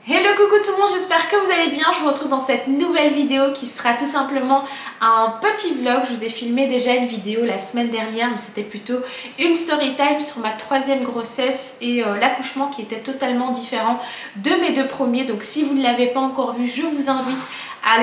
Hello, coucou tout le monde, j'espère que vous allez bien. Je vous retrouve dans cette nouvelle vidéo qui sera tout simplement un petit vlog. Je vous ai filmé déjà une vidéo la semaine dernière, mais c'était plutôt une story time sur ma troisième grossesse et l'accouchement qui était totalement différent de mes deux premiers. Donc si vous ne l'avez pas encore vu, je vous invite à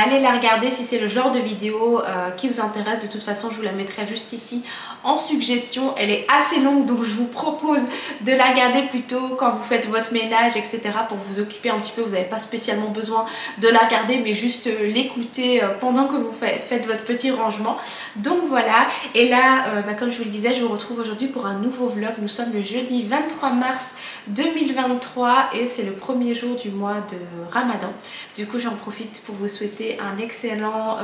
aller la regarder si c'est le genre de vidéo qui vous intéresse. De toute façon, je vous la mettrai juste ici en suggestion. Elle est assez longue, donc je vous propose de la regarder plutôt quand vous faites votre ménage, etc. pour vous occuper un petit peu. Vous n'avez pas spécialement besoin de la regarder, mais juste l'écouter pendant que vous faites votre petit rangement. Donc voilà, et là, comme je vous le disais, je vous retrouve aujourd'hui pour un nouveau vlog. Nous sommes le jeudi 23 mars 2023 et c'est le premier jour du mois de Ramadan. Du coup, j'en profite pour vous souhaiter un excellent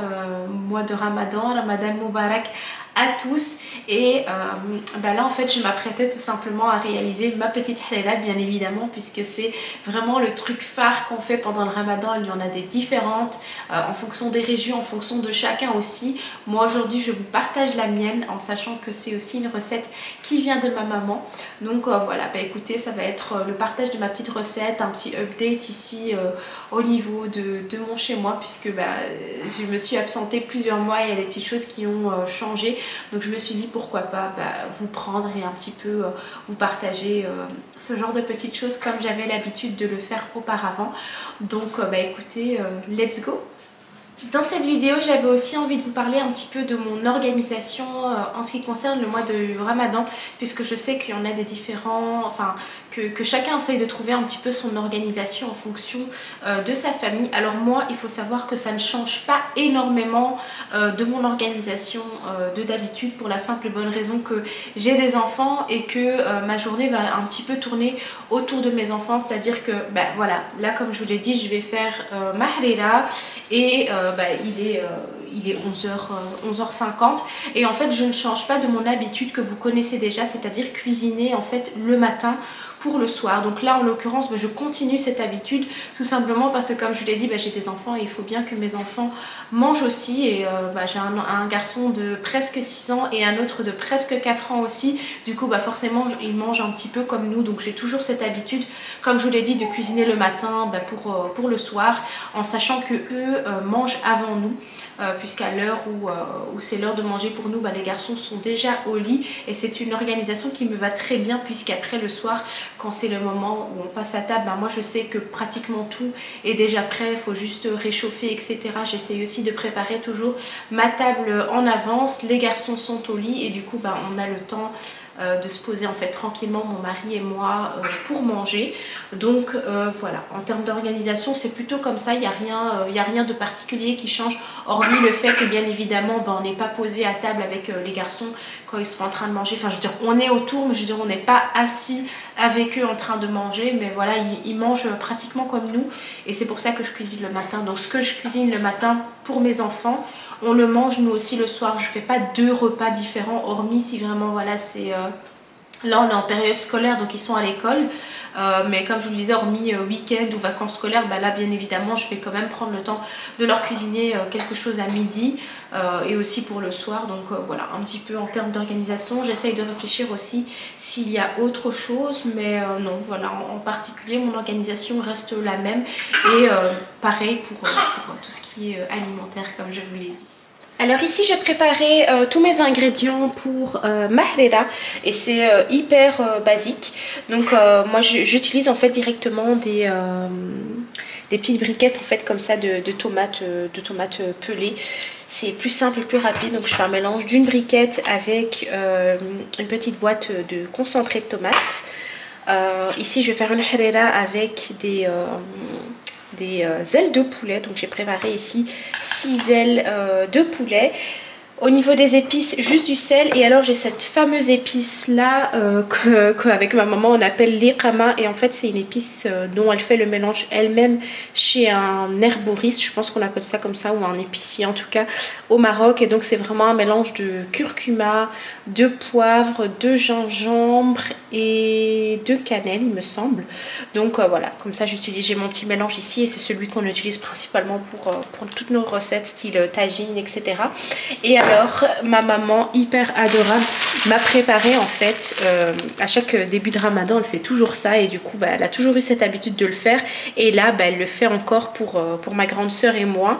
mois de Ramadan, Ramadan Moubarak à tous. Et là en fait je m'apprêtais tout simplement à réaliser ma petite halala, bien évidemment, puisque c'est vraiment le truc phare qu'on fait pendant le Ramadan. Il y en a des différentes en fonction des régions, en fonction de chacun aussi. Moi aujourd'hui je vous partage la mienne en sachant que c'est aussi une recette qui vient de ma maman. Donc voilà, écoutez, ça va être le partage de ma petite recette, un petit update ici au niveau de mon chez moi, puisque je me suis absentée plusieurs mois et il y a des petites choses qui ont changé. Donc je me suis dit pourquoi pas vous prendre et un petit peu vous partager ce genre de petites choses comme j'avais l'habitude de le faire auparavant. Donc écoutez, let's go! Dans cette vidéo, j'avais aussi envie de vous parler un petit peu de mon organisation en ce qui concerne le mois de Ramadan, puisque je sais qu'il y en a des différents, que chacun essaye de trouver un petit peu son organisation en fonction de sa famille. Alors moi, il faut savoir que ça ne change pas énormément de mon organisation de d'habitude, pour la simple et bonne raison que j'ai des enfants et que ma journée va un petit peu tourner autour de mes enfants. C'est-à-dire que voilà, là comme je vous l'ai dit, je vais faire ma harira et il est 11h50 et en fait je ne change pas de mon habitude que vous connaissez déjà, c'est-à-dire cuisiner en fait le matin pour le soir. Donc là en l'occurrence je continue cette habitude tout simplement parce que comme je vous l'ai dit, j'ai des enfants et il faut bien que mes enfants mangent aussi. Et j'ai un garçon de presque 6 ans et un autre de presque 4 ans aussi. Du coup forcément ils mangent un petit peu comme nous, donc j'ai toujours cette habitude, comme je vous l'ai dit, de cuisiner le matin pour le soir, en sachant que eux mangent avant nous. Puisqu'à l'heure où c'est l'heure de manger pour nous, les garçons sont déjà au lit et c'est une organisation qui me va très bien, puisqu'après le soir, quand c'est le moment où on passe à table, moi je sais que pratiquement tout est déjà prêt, il faut juste réchauffer, etc. J'essaye aussi de préparer toujours ma table en avance. Les garçons sont au lit et du coup on a le temps de se poser en fait tranquillement, mon mari et moi, pour manger. Donc voilà, en termes d'organisation c'est plutôt comme ça. Il n'y a rien de particulier qui change, hormis le fait que bien évidemment on n'est pas posé à table avec les garçons quand ils sont en train de manger. Enfin je veux dire, on est autour, mais je veux dire on n'est pas assis avec eux en train de manger, mais voilà, ils mangent pratiquement comme nous et c'est pour ça que je cuisine le matin. Donc ce que je cuisine le matin pour mes enfants, on le mange nous aussi le soir. Je fais pas deux repas différents, hormis si vraiment voilà c'est là on est en période scolaire, donc ils sont à l'école, mais comme je vous le disais, hormis week-end ou vacances scolaires, là bien évidemment je vais quand même prendre le temps de leur cuisiner quelque chose à midi et aussi pour le soir. Donc voilà, un petit peu en termes d'organisation, j'essaye de réfléchir aussi s'il y a autre chose, mais non, voilà, en particulier mon organisation reste la même et pareil pour tout ce qui est alimentaire, comme je vous l'ai dit. Alors ici j'ai préparé tous mes ingrédients pour ma harira et c'est hyper basique. Donc moi j'utilise en fait directement des petites briquettes en fait comme ça de tomates pelées. C'est plus simple et plus rapide. Donc je fais un mélange d'une briquette avec une petite boîte de concentré de tomates. Ici je vais faire une harira avec des ailes de poulet. Donc j'ai préparé ici 6 ailes de poulet. Au niveau des épices, juste du sel. Et alors j'ai cette fameuse épice là qu'avec ma maman on appelle l'iqama. Et en fait c'est une épice dont elle fait le mélange elle-même chez un herboriste, je pense qu'on appelle ça comme ça, ou un épicier en tout cas au Maroc. Et donc c'est vraiment un mélange de curcuma, de poivre, de gingembre et de cannelle il me semble. Donc voilà, comme ça j'ai mon petit mélange ici et c'est celui qu'on utilise principalement pour toutes nos recettes style tagine, etc. Et alors ma maman hyper adorable m'a préparé en fait à chaque début de Ramadan. Elle fait toujours ça et du coup bah, elle a toujours eu cette habitude de le faire. Et là bah, elle le fait encore pour ma grande sœur et moi.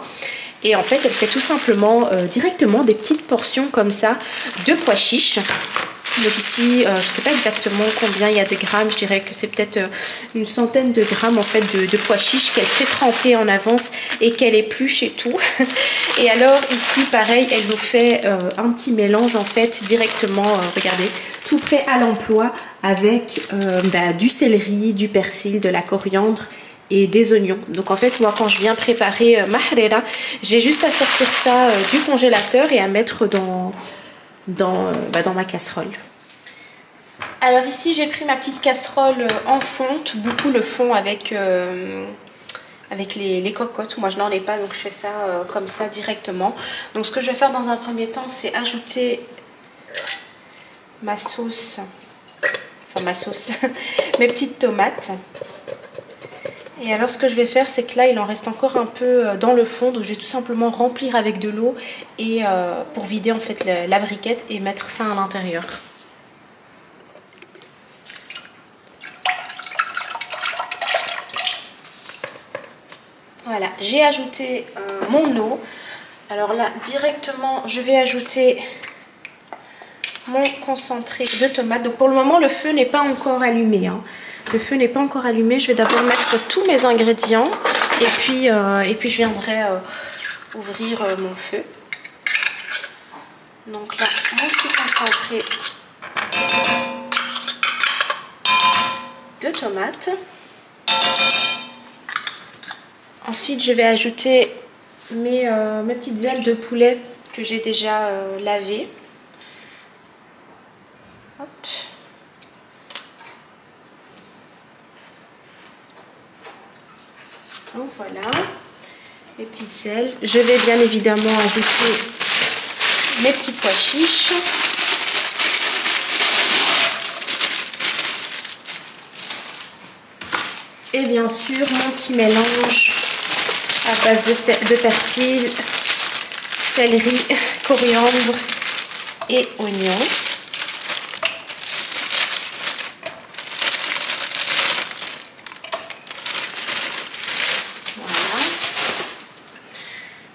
Et en fait elle fait tout simplement directement des petites portions comme ça de pois chiches. Donc ici, je ne sais pas exactement combien il y a de grammes, je dirais que c'est peut-être une centaine de grammes en fait de pois chiches qu'elle fait tremper en avance et qu'elle épluche et tout. Et alors ici, pareil, elle nous fait un petit mélange en fait directement, regardez, tout prêt à l'emploi avec du céleri, du persil, de la coriandre et des oignons. Donc en fait moi quand je viens préparer ma harira, j'ai juste à sortir ça du congélateur et à mettre dans ma casserole. Alors ici j'ai pris ma petite casserole en fonte, beaucoup le fond avec les cocottes. Moi je n'en ai pas donc je fais ça comme ça directement. Donc ce que je vais faire dans un premier temps c'est ajouter ma sauce, mes petites tomates. Et alors ce que je vais faire c'est que là il en reste encore un peu dans le fond, donc je vais tout simplement remplir avec de l'eau et pour vider en fait la briquette et mettre ça à l'intérieur. Voilà, j'ai ajouté mon eau. Alors là directement je vais ajouter mon concentré de tomate. Donc pour le moment le feu n'est pas encore allumé hein. Le feu n'est pas encore allumé. Je vais d'abord mettre tous mes ingrédients et puis je viendrai ouvrir mon feu. Donc là, mon petit concentré de tomates. Ensuite, je vais ajouter mes petites ailes de poulet que j'ai déjà lavées. Hop. Donc voilà, mes petites ailes. Je vais bien évidemment ajouter mes petits pois chiches. Et bien sûr mon petit mélange à base de persil, céleri, coriandre et oignon.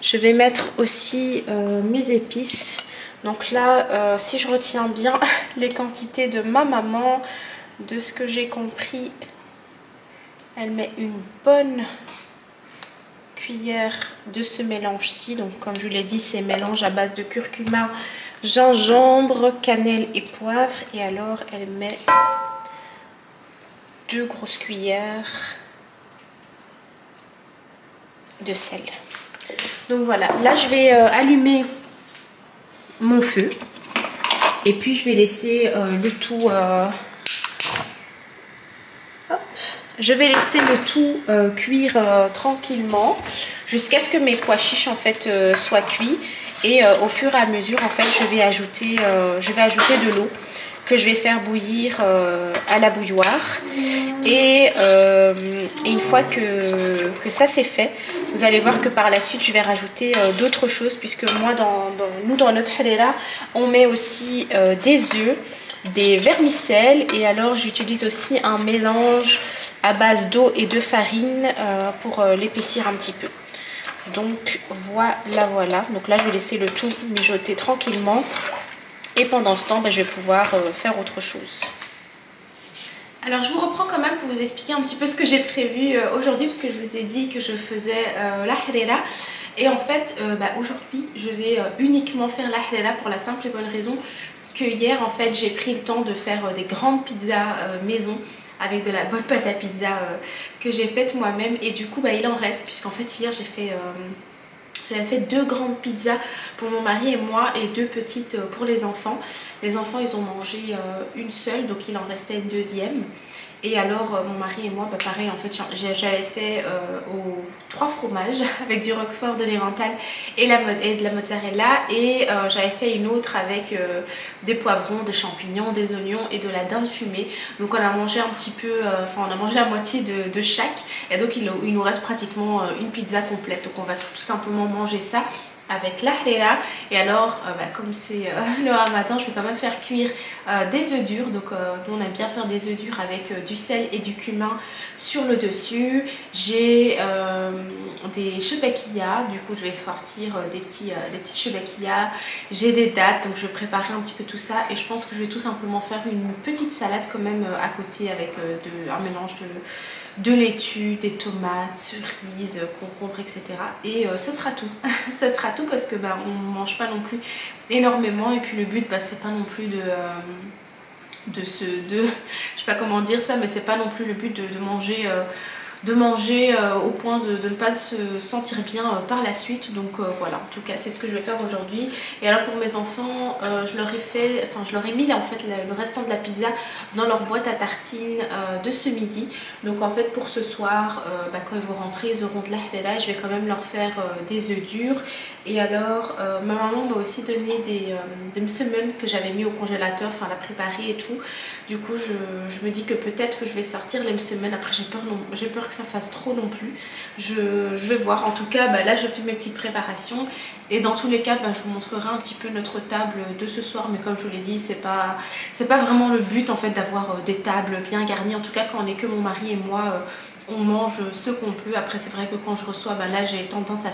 Je vais mettre aussi mes épices. Donc là, si je retiens bien les quantités de ma maman, de ce que j'ai compris, elle met une bonne cuillère de ce mélange-ci. Donc comme je vous l'ai dit, c'est mélange à base de curcuma, gingembre, cannelle et poivre. Et alors, elle met 2 grosses cuillères de sel. Donc voilà, là je vais allumer mon feu et puis je vais laisser le tout je vais laisser le tout cuire tranquillement jusqu'à ce que mes pois chiches en fait soient cuits et au fur et à mesure en fait je vais ajouter de l'eau que je vais faire bouillir à la bouilloire et une fois que ça c'est fait, vous allez voir que par la suite je vais rajouter d'autres choses puisque moi dans notre harira on met aussi des œufs, des vermicelles et alors j'utilise aussi un mélange à base d'eau et de farine pour l'épaissir un petit peu. Donc voilà, donc là je vais laisser le tout mijoter tranquillement. Et pendant ce temps, je vais pouvoir faire autre chose. Alors je vous reprends quand même pour vous expliquer un petit peu ce que j'ai prévu aujourd'hui. Parce que je vous ai dit que je faisais la harira. Et en fait, aujourd'hui, je vais uniquement faire la harira pour la simple et bonne raison que hier, en fait, j'ai pris le temps de faire des grandes pizzas maison. Avec de la bonne pâte à pizza que j'ai faite moi-même. Et du coup, il en reste. Puisqu'en fait, hier, j'avais fait 2 grandes pizzas pour mon mari et moi et 2 petites pour les enfants. Les enfants ils ont mangé une seule donc il en restait une deuxième. Et alors mon mari et moi pareil en fait j'avais fait aux 3 fromages avec du roquefort, de l'emmental et de la mozzarella. Et j'avais fait une autre avec des poivrons, des champignons, des oignons et de la dinde fumée. Donc on a mangé un petit peu, on a mangé la moitié de chaque. Et donc il nous reste pratiquement une pizza complète. Donc on va tout simplement manger ça avec la harira. Et alors comme c'est le ramadan, je vais quand même faire cuire des œufs durs. Donc nous on aime bien faire des œufs durs avec du sel et du cumin sur le dessus. J'ai des chebakiyas, du coup je vais sortir des petites chebakiyas. J'ai des dattes, donc je vais préparer un petit peu tout ça. Et je pense que je vais tout simplement faire une petite salade quand même à côté avec un mélange de laitue, des tomates, cerises, concombres, etc. Et ça sera tout. Ça sera tout parce que on ne mange pas non plus énormément. Et puis le but c'est pas non plus je sais pas comment dire ça, mais c'est pas non plus le but de manger au point de ne pas se sentir bien par la suite. Donc voilà, en tout cas c'est ce que je vais faire aujourd'hui. Et alors pour mes enfants, je leur ai mis en fait le restant de la pizza dans leur boîte à tartines de ce midi. Donc en fait pour ce soir, quand ils vont rentrer, ils auront de la halala. Je vais quand même leur faire des œufs durs. Et alors ma maman m'a aussi donné des msemen que j'avais mis au congélateur, enfin la préparer et tout. Du coup je me dis que peut-être que je vais sortir les msemen. Après j'ai peur que ça fasse trop non plus. Je vais voir. En tout cas là je fais mes petites préparations. Et dans tous les cas je vous montrerai un petit peu notre table de ce soir. Mais comme je vous l'ai dit, c'est pas vraiment le but en fait d'avoir des tables bien garnies. En tout cas quand on n'est que mon mari et moi, on mange ce qu'on peut. Après c'est vrai que quand je reçois, là j'ai tendance à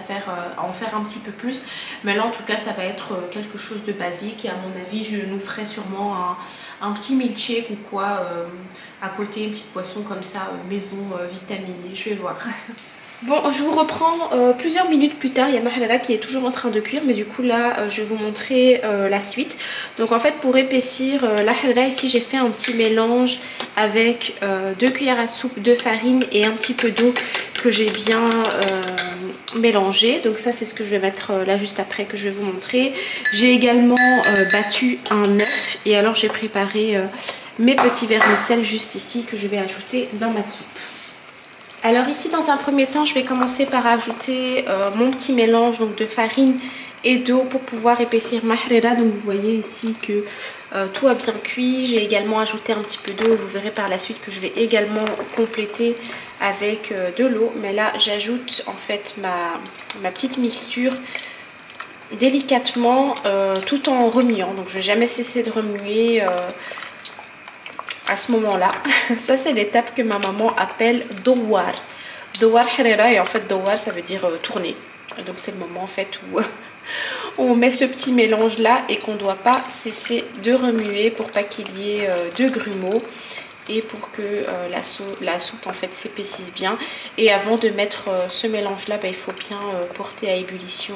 en faire un petit peu plus. Mais là en tout cas ça va être quelque chose de basique. Et à mon avis je nous ferai sûrement un petit milkshake ou quoi à côté, une petite boisson comme ça maison vitaminée. Je vais voir. Bon, je vous reprends plusieurs minutes plus tard. Il y a ma halala qui est toujours en train de cuire, mais du coup là je vais vous montrer la suite. Donc en fait pour épaissir la halala, ici j'ai fait un petit mélange avec 2 cuillères à soupe de farine et un petit peu d'eau que j'ai bien mélangé. Donc ça c'est ce que je vais mettre là juste après, que je vais vous montrer. J'ai également battu un œuf et alors j'ai préparé mes petits vermicelles juste ici que je vais ajouter dans ma soupe. Alors ici dans un premier temps je vais commencer par ajouter mon petit mélange donc de farine et d'eau pour pouvoir épaissir ma harira. Donc vous voyez ici que tout a bien cuit. J'ai également ajouté un petit peu d'eau et vous verrez par la suite que je vais également compléter avec de l'eau. Mais là j'ajoute en fait ma petite mixture délicatement tout en remuant. Donc je ne vais jamais cesser de remuer à ce moment-là. Ça c'est l'étape que ma maman appelle dowar. Dowar harira, et en fait dowar ça veut dire tourner. Donc c'est le moment en fait où on met ce petit mélange là et qu'on ne doit pas cesser de remuer pour pas qu'il y ait de grumeaux et pour que la soupe en fait s'épaississe bien. Et avant de mettre ce mélange là, il faut bien porter à ébullition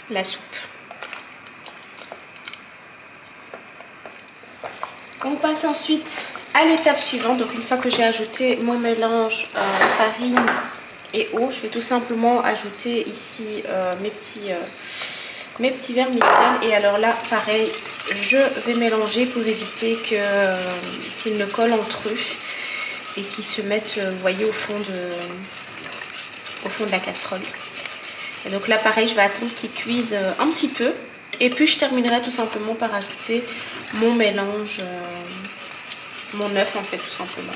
la soupe. On passe ensuite à l'étape suivante. Donc une fois que j'ai ajouté mon mélange farine et eau, je vais tout simplement ajouter ici mes petits vermicelles. Et alors là pareil, je vais mélanger pour éviter qu'ils ne collent entre eux et qu'ils se mettent, vous voyez, au fond de la casserole. Et donc là pareil, je vais attendre qu'ils cuisent un petit peu. Et puis je terminerai tout simplement par ajouter mon mélange, mon œuf en fait tout simplement.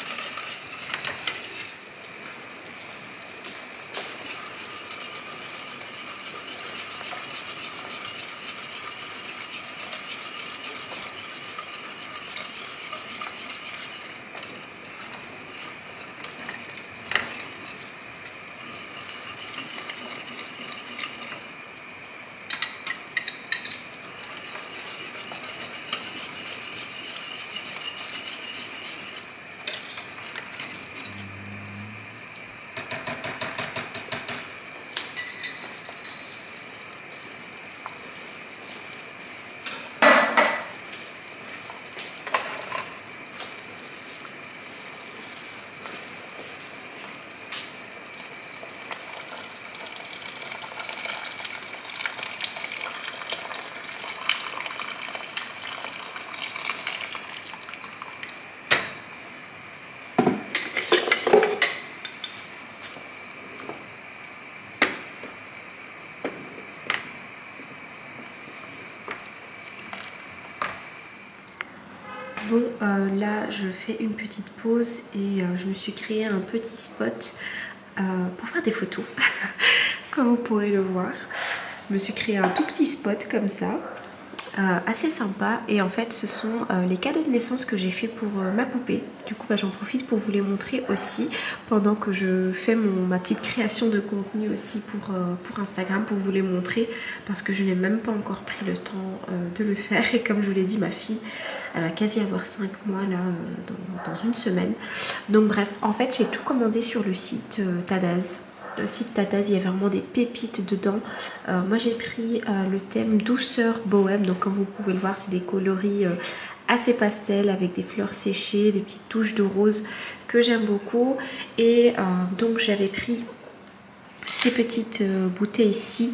Bon, là je fais une petite pause et je me suis créé un petit spot pour faire des photos. comme vous pourrez le voir. Je me suis créé un tout petit spot comme ça. Assez sympa, et en fait ce sont les cadeaux de naissance que j'ai fait pour ma poupée. Du coup j'en profite pour vous les montrer aussi pendant que je fais ma petite création de contenu aussi pour Instagram, pour vous les montrer, parce que je n'ai même pas encore pris le temps de le faire. Et comme je vous l'ai dit, ma fille elle va quasi avoir 5 mois là dans une semaine. Donc bref, en fait j'ai tout commandé sur le site Tadaz. Le site Tadaz, il y a vraiment des pépites dedans. Moi j'ai pris le thème douceur bohème, donc comme vous pouvez le voir, c'est des coloris assez pastel avec des fleurs séchées, des petites touches de rose que j'aime beaucoup. Et donc j'avais pris ces petites bouteilles ici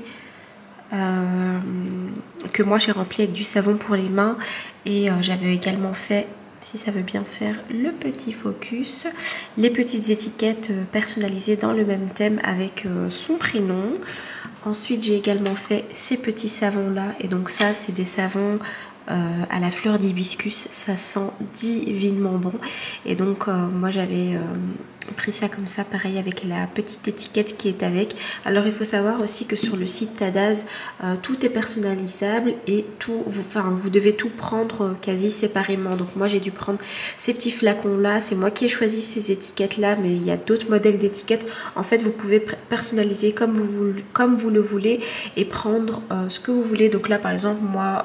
que moi j'ai rempli avec du savon pour les mains, et j'avais également fait, si ça veut bien faire le petit focus, les petites étiquettes personnalisées dans le même thème avec son prénom. Ensuite j'ai également fait ces petits savons là, et donc ça c'est des savons à la fleur d'hibiscus, ça sent divinement bon. Et donc moi j'avais pris ça comme ça, pareil avec la petite étiquette qui est avec. Alors il faut savoir aussi que sur le site Tadaz, tout est personnalisable et tout, vous devez tout prendre quasi séparément. Donc moi j'ai dû prendre ces petits flacons là, c'est moi qui ai choisi ces étiquettes là, mais il y a d'autres modèles d'étiquettes. En fait vous pouvez personnaliser comme vous le voulez et prendre ce que vous voulez. Donc là par exemple moi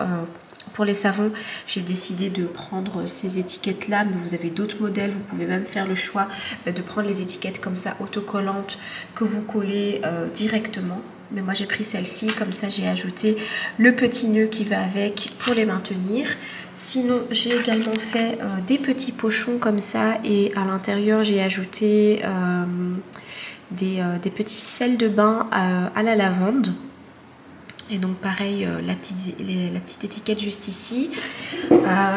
pour les savons, j'ai décidé de prendre ces étiquettes là, mais vous avez d'autres modèles. Vous pouvez même faire le choix de prendre les étiquettes comme ça autocollantes que vous collez directement. Mais moi j'ai pris celle-ci, comme ça j'ai ajouté le petit nœud qui va avec pour les maintenir. Sinon j'ai également fait des petits pochons comme ça, et à l'intérieur j'ai ajouté des petits sels de bain à la lavande. Et donc pareil, la petite étiquette juste ici.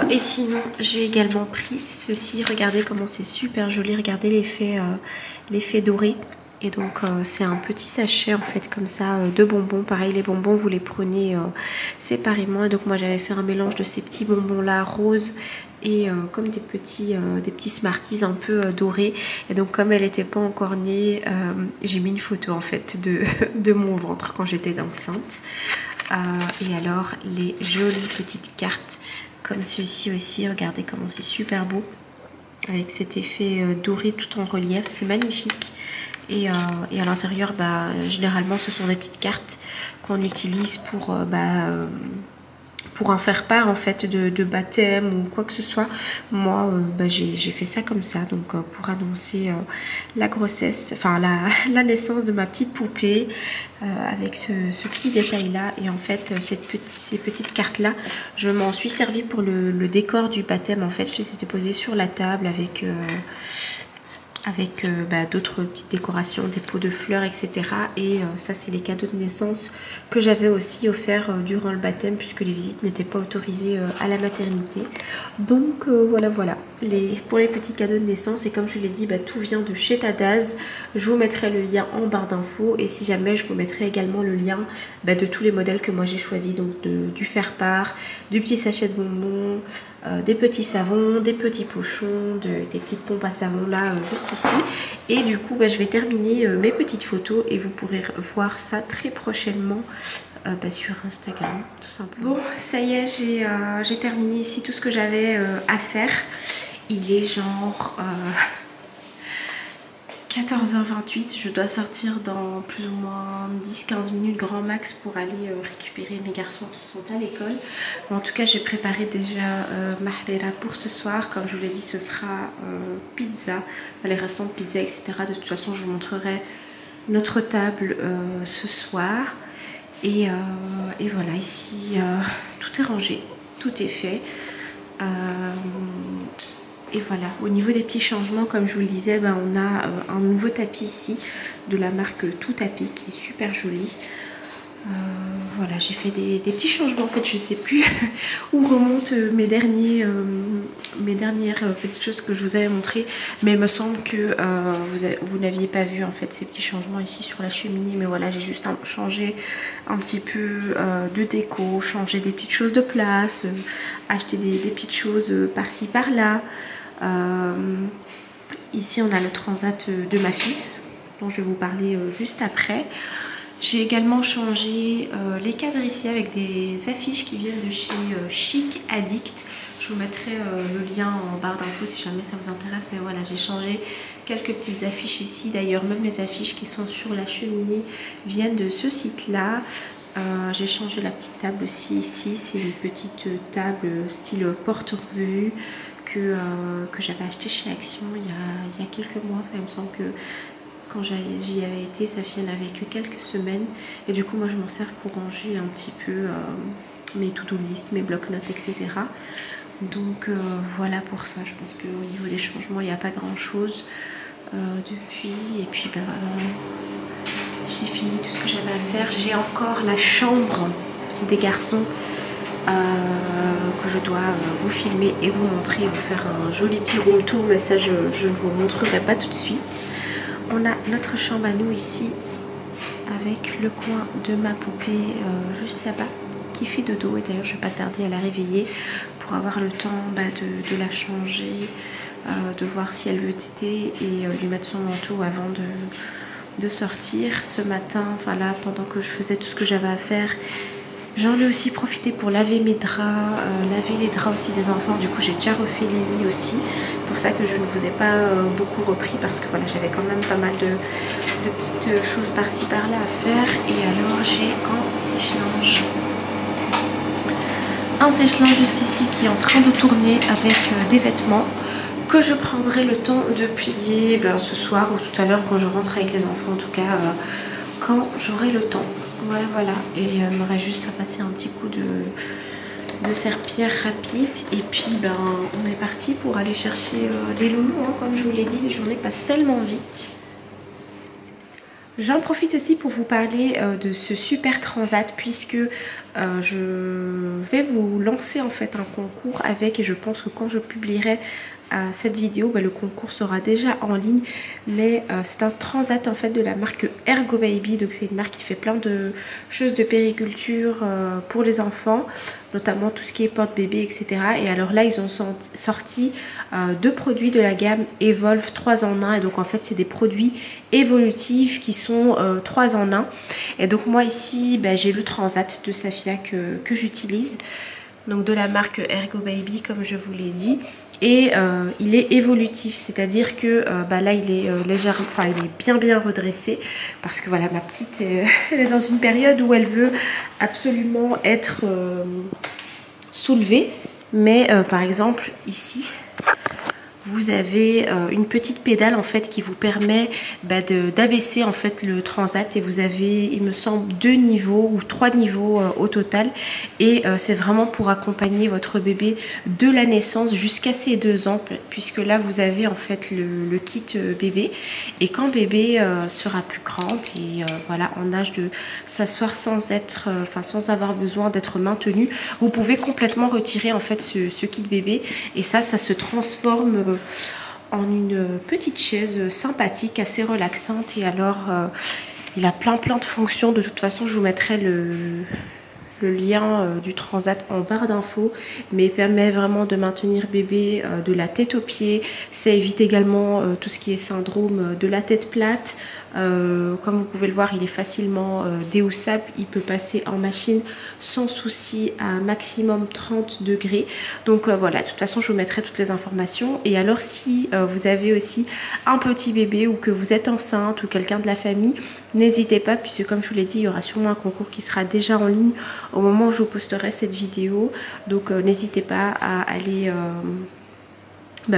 Et sinon j'ai également pris ceci, regardez comment c'est super joli, regardez l'effet doré. Et donc c'est un petit sachet en fait comme ça de bonbons. Pareil, les bonbons vous les prenez séparément. Et donc moi j'avais fait un mélange de ces petits bonbons là roses et comme des petits Smarties un peu dorés. Et donc comme elle n'était pas encore née, j'ai mis une photo en fait de mon ventre quand j'étais enceinte. Et alors les jolies petites cartes comme celui-ci aussi, regardez comment c'est super beau avec cet effet doré tout en relief, c'est magnifique. Et à l'intérieur, généralement ce sont des petites cartes qu'on utilise pour en faire part en fait de baptême ou quoi que ce soit. Moi j'ai fait ça comme ça, donc pour annoncer la grossesse, enfin la naissance de ma petite poupée, avec ce petit détail là. Et en fait ces petites cartes là, je m'en suis servi pour le décor du baptême. En fait je les ai posées sur la table avec d'autres petites décorations, des pots de fleurs, etc. Et ça c'est les cadeaux de naissance que j'avais aussi offert durant le baptême, puisque les visites n'étaient pas autorisées à la maternité. Donc voilà, pour les petits cadeaux de naissance. Et comme je l'ai dit, tout vient de chez Tadaz. Je vous mettrai le lien en barre d'infos, et si jamais je vous mettrai également le lien de tous les modèles que moi j'ai choisi, donc du faire-part, du petit sachet de bonbons, des petits savons, des petits pochons, des petites pompes à savon là juste ici. Et du coup je vais terminer mes petites photos, et vous pourrez voir ça très prochainement sur Instagram tout simplement. Bon, ça y est, j'ai terminé ici tout ce que j'avais à faire. Il est genre 14h28, je dois sortir dans plus ou moins 10-15 minutes grand max pour aller récupérer mes garçons qui sont à l'école. En tout cas j'ai préparé déjà mahrira pour ce soir. Comme je vous l'ai dit, ce sera pizza, les restants de pizza, etc. De toute façon je vous montrerai notre table ce soir. Et voilà, ici tout est rangé, tout est fait. Et voilà, au niveau des petits changements, comme je vous le disais, on a un nouveau tapis ici de la marque Tout Tapis qui est super joli. Voilà, j'ai fait des petits changements. En fait, je sais plus où remontent mes dernières petites choses que je vous avais montrées, mais il me semble que vous n'aviez pas vu en fait ces petits changements ici sur la cheminée. Mais voilà, j'ai juste changé un petit peu de déco, changé des petites choses de place, acheté des petites choses par-ci par-là. Ici on a le transat de ma fille dont je vais vous parler juste après. J'ai également changé les cadres ici avec des affiches qui viennent de chez Chic Addict. Je vous mettrai le lien en barre d'infos si jamais ça vous intéresse. Mais voilà, j'ai changé quelques petites affiches ici. D'ailleurs, même les affiches qui sont sur la cheminée viennent de ce site-là. J'ai changé la petite table aussi ici. C'est une petite table style porte-revue que j'avais acheté chez Action il y a quelques mois. Enfin, il me semble que quand j'y avais été, Safia n'avait que quelques semaines. Et du coup, moi, je m'en sers pour ranger un petit peu mes to-do list, mes bloc-notes, etc. Donc voilà pour ça. Je pense qu'au niveau des changements, il n'y a pas grand-chose depuis. Et puis, j'ai fini tout ce que j'avais à faire. J'ai encore la chambre des garçons que je dois vous filmer et vous montrer, vous faire un joli petit room tour, mais ça je ne vous montrerai pas tout de suite. On a notre chambre à nous ici avec le coin de ma poupée juste là-bas qui fait dodo, et d'ailleurs je ne vais pas tarder à la réveiller pour avoir le temps de la changer, de voir si elle veut téter et lui mettre son manteau avant de sortir. Ce matin, enfin là, pendant que je faisais tout ce que j'avais à faire, j'en ai aussi profité pour laver mes draps, laver les draps aussi des enfants. Du coup, j'ai déjà refait les lits aussi. C'est pour ça que je ne vous ai pas beaucoup repris, parce que voilà, j'avais quand même pas mal de petites choses par-ci par-là à faire. Et alors, j'ai un sèche-linge juste ici qui est en train de tourner avec des vêtements que je prendrai le temps de plier ce soir ou tout à l'heure quand je rentre avec les enfants, en tout cas quand j'aurai le temps. Voilà, et il me reste juste à passer un petit coup de serpillère rapide, et puis on est parti pour aller chercher les loulous, hein. Comme je vous l'ai dit, les journées passent tellement vite. J'en profite aussi pour vous parler de ce super transat, puisque je vais vous lancer en fait un concours avec, et je pense que quand je publierai cette vidéo, le concours sera déjà en ligne, mais c'est un transat en fait de la marque Ergo Baby. Donc c'est une marque qui fait plein de choses de périculture pour les enfants, notamment tout ce qui est porte-bébé, etc. Et alors là ils ont sorti deux produits de la gamme Evolve 3 en 1, et donc en fait c'est des produits évolutifs qui sont 3 en 1. Et donc moi ici j'ai le transat de Safia que j'utilise, donc de la marque Ergo Baby comme je vous l'ai dit. Et il est évolutif, c'est-à-dire que là il est légèrement, enfin il est bien redressé, parce que voilà, ma petite elle est dans une période où elle veut absolument être soulevée. Mais par exemple ici vous avez une petite pédale en fait qui vous permet d'abaisser en fait le transat, et vous avez, il me semble, 2 niveaux ou 3 niveaux au total, et c'est vraiment pour accompagner votre bébé de la naissance jusqu'à ses 2 ans, puisque là vous avez en fait le kit bébé, et quand bébé sera plus grande et voilà, en âge de s'asseoir sans être, sans avoir besoin d'être maintenu, vous pouvez complètement retirer en fait ce kit bébé, et ça se transforme en une petite chaise sympathique, assez relaxante. Et alors il a plein de fonctions. De toute façon je vous mettrai le lien du transat en barre d'infos, mais il permet vraiment de maintenir bébé de la tête aux pieds. Ça évite également tout ce qui est syndrome de la tête plate. Comme vous pouvez le voir, il est facilement déhoussable, il peut passer en machine sans souci à maximum 30 degrés. Donc voilà, de toute façon je vous mettrai toutes les informations. Et alors si vous avez aussi un petit bébé, ou que vous êtes enceinte, ou quelqu'un de la famille, n'hésitez pas, puisque comme je vous l'ai dit, il y aura sûrement un concours qui sera déjà en ligne au moment où je vous posterai cette vidéo. Donc n'hésitez pas à aller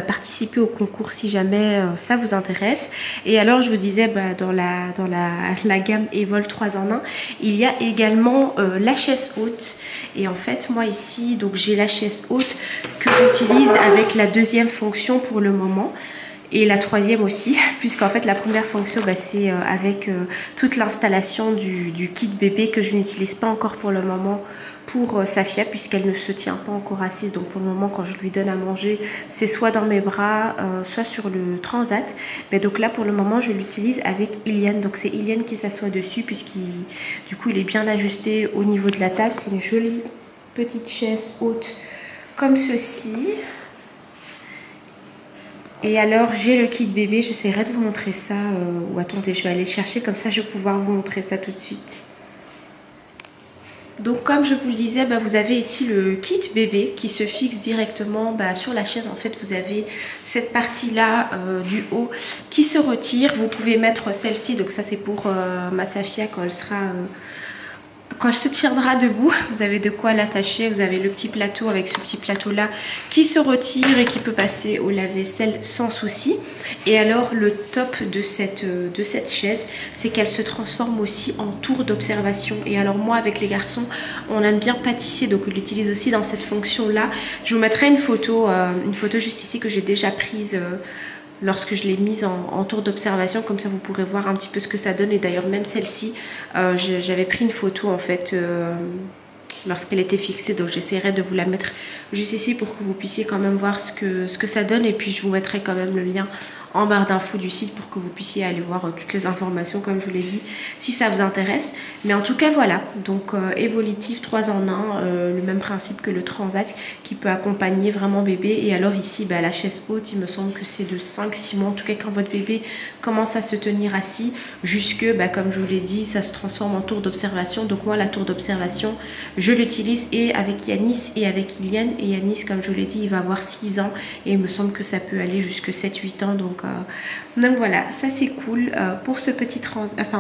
participer au concours si jamais ça vous intéresse. Et alors je vous disais, dans la gamme Evolve 3 en 1, il y a également la chaise haute. Et en fait moi ici, donc j'ai la chaise haute que j'utilise avec la 2e fonction pour le moment, et la 3e aussi, puisqu'en fait la première fonction c'est avec toute l'installation du kit bébé, que je n'utilise pas encore pour le moment pour Safia, puisqu'elle ne se tient pas encore assise. Donc pour le moment, quand je lui donne à manger, c'est soit dans mes bras, soit sur le transat. Mais donc là pour le moment je l'utilise avec Iliane. Donc c'est Iliane qui s'assoit dessus, puisqu'il du coup il est bien ajusté au niveau de la table. C'est une jolie petite chaise haute comme ceci. Et alors j'ai le kit bébé, j'essaierai de vous montrer ça, ou attendez, je vais aller le chercher, comme ça je vais pouvoir vous montrer ça tout de suite. Donc comme je vous le disais, vous avez ici le kit bébé qui se fixe directement sur la chaise. En fait vous avez cette partie là du haut qui se retire. Vous pouvez mettre celle-ci, donc ça c'est pour ma Safia quand elle sera... Quand elle se tiendra debout, vous avez de quoi l'attacher. Vous avez le petit plateau avec ce petit plateau là qui se retire et qui peut passer au lave-vaisselle sans souci. Et alors le top de cette chaise, c'est qu'elle se transforme aussi en tour d'observation. Et alors moi avec les garçons, on aime bien pâtisser, donc on l'utilise aussi dans cette fonction là. Je vous mettrai une photo juste ici que j'ai déjà prise lorsque je l'ai mise en tour d'observation, comme ça vous pourrez voir un petit peu ce que ça donne. Et d'ailleurs même celle-ci, j'avais pris une photo en fait lorsqu'elle était fixée, donc j'essaierai de vous la mettre juste ici pour que vous puissiez quand même voir ce que ça donne. Et puis je vous mettrai quand même le lien en barre d'infos du site pour que vous puissiez aller voir toutes les informations comme je vous l'ai dit, si ça vous intéresse. Mais en tout cas voilà, donc évolutif 3 en 1, le même principe que le Transat qui peut accompagner vraiment bébé. Et alors ici la chaise haute, il me semble que c'est de 5-6 mois, en tout cas quand votre bébé commence à se tenir assis, jusque comme je vous l'ai dit, ça se transforme en tour d'observation. Donc moi la tour d'observation, je l'utilise et avec Yanis et avec Iliane. Et Yanis, comme je vous l'ai dit, il va avoir 6 ans et il me semble que ça peut aller jusque 7-8 ans. Donc voilà, ça c'est cool pour ce petit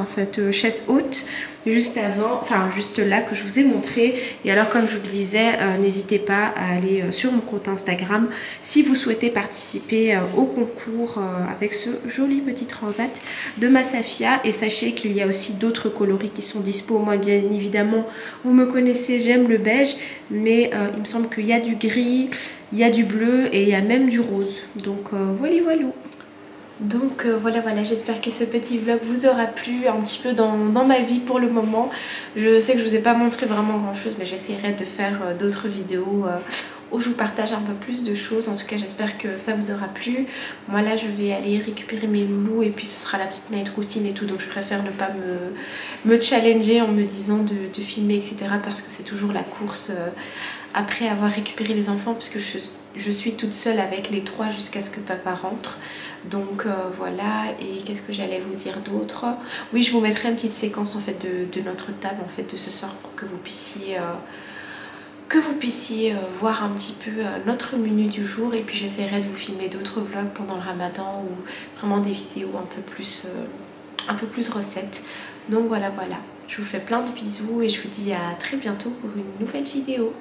cette chaise haute juste avant, juste là que je vous ai montré. Et alors comme je vous le disais, n'hésitez pas à aller sur mon compte Instagram si vous souhaitez participer au concours avec ce joli petit Transat de ma Safia. Et sachez qu'il y a aussi d'autres coloris qui sont dispo. Moi bien évidemment vous me connaissez, j'aime le beige, mais il me semble qu'il y a du gris, il y a du bleu et il y a même du rose. Donc voilà. Donc voilà, j'espère que ce petit vlog vous aura plu un petit peu dans ma vie pour le moment. Je sais que je vous ai pas montré vraiment grand chose, mais j'essaierai de faire d'autres vidéos où je vous partage un peu plus de choses. En tout cas j'espère que ça vous aura plu. Moi là je vais aller récupérer mes loulous et puis ce sera la petite night routine et tout, donc je préfère ne pas me challenger en me disant de filmer etc, parce que c'est toujours la course après avoir récupéré les enfants, puisque je suis toute seule avec les 3 jusqu'à ce que papa rentre. Donc voilà. Et qu'est-ce que j'allais vous dire d'autre? Oui, je vous mettrai une petite séquence en fait de notre table en fait de ce soir pour que vous puissiez voir un petit peu notre menu du jour. Et puis j'essaierai de vous filmer d'autres vlogs pendant le ramadan ou vraiment des vidéos un peu plus recettes. Donc voilà, je vous fais plein de bisous et je vous dis à très bientôt pour une nouvelle vidéo.